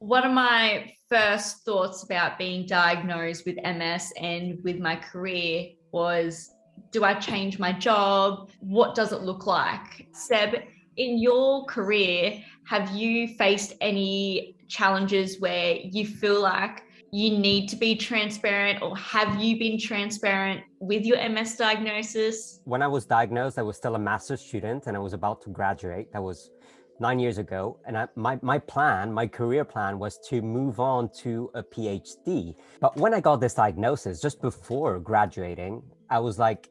One of my first thoughts about being diagnosed with MS and with my career was, do I change my job? What does it look like? Seb, in your career, have you faced any challenges where you feel like you need to be transparent, or have you been transparent with your MS diagnosis? When I was diagnosed, I was still a master's student and I was about to graduate. That was 9 years ago. And my career plan was to move on to a PhD. But when I got this diagnosis, just before graduating, I was like,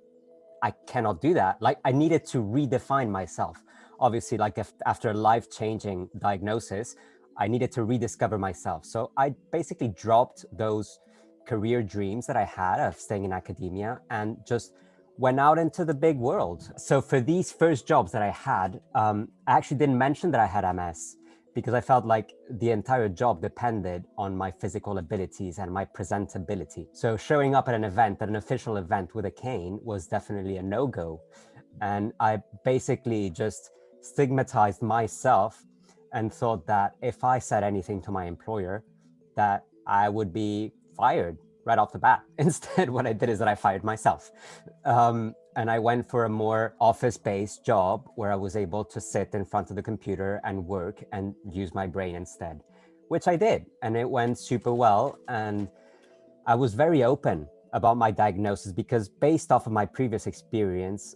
I cannot do that. Like, I needed to redefine myself. Obviously, like after a life-changing diagnosis, I needed to rediscover myself. So I basically dropped those career dreams that I had of staying in academia and just went out into the big world. So for these first jobs that I had, I actually didn't mention that I had MS because I felt like the entire job depended on my physical abilities and my presentability. So showing up at an event, at an official event with a cane was definitely a no-go. And I basically just stigmatized myself and thought that if I said anything to my employer, that I would be fired right off the bat. Instead, what I did is that I fired myself. And I went for a more office-based job where I was able to sit in front of the computer and work and use my brain instead, which I did. And it went super well. And I was very open about my diagnosis because based off of my previous experience,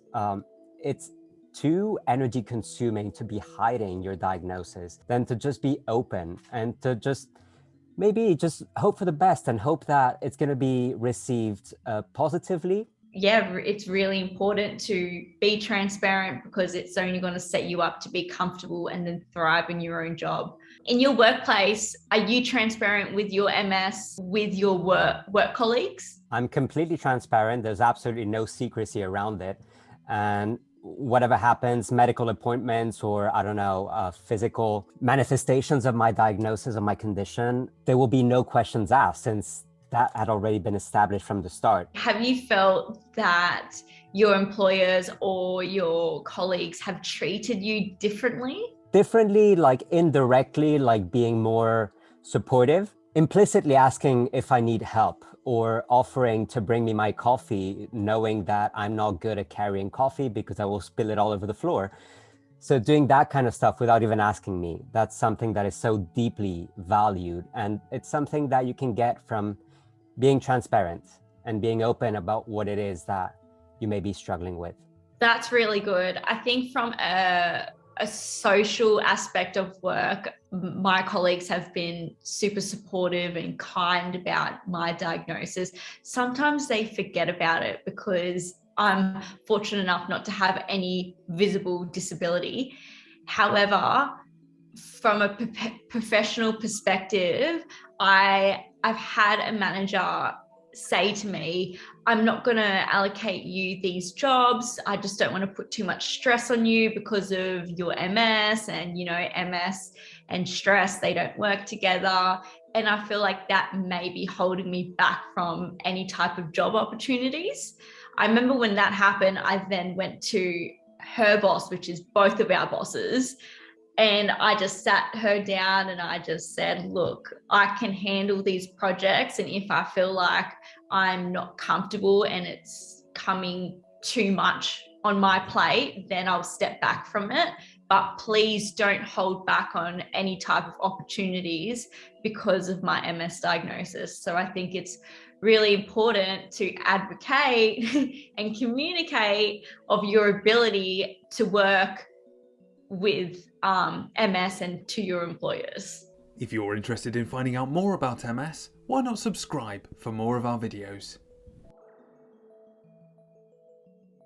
it's too energy consuming to be hiding your diagnosis than to just be open and to just maybe just hope for the best and hope that it's going to be received positively. Yeah, it's really important to be transparent because it's only going to set you up to be comfortable and then thrive in your own job. In your workplace, are you transparent with your MS with your work colleagues? I'm completely transparent. There's absolutely no secrecy around it. And whatever happens, medical appointments or I don't know, physical manifestations of my diagnosis of my condition, there will be no questions asked since that had already been established from the start. Have you felt that your employers or your colleagues have treated you differently? Differently, like indirectly, like being more supportive, implicitly asking if I need help or offering to bring me my coffee, knowing that I'm not good at carrying coffee because I will spill it all over the floor. So doing that kind of stuff without even asking me, that's something that is so deeply valued. And it's something that you can get from being transparent and being open about what it is that you may be struggling with. That's really good. I think from a social aspect of work, my colleagues have been super supportive and kind about my diagnosis. Sometimes they forget about it because I'm fortunate enough not to have any visible disability. However, from a professional perspective, I've had a manager say to me, I'm not going to allocate you these jobs. I just don't want to put too much stress on you because of your MS, and MS and stress, they don't work together. And I feel like that may be holding me back from any type of job opportunities. I remember when that happened, I then went to her boss, which is both of our bosses, and I just sat her down and I just said, look, I can handle these projects. And if I feel like I'm not comfortable and it's coming too much on my plate, then I'll step back from it. But please don't hold back on any type of opportunities because of my MS diagnosis. So I think it's really important to advocate and communicate of your ability to work with MS and to your employers. If you're interested in finding out more about MS, why not subscribe for more of our videos?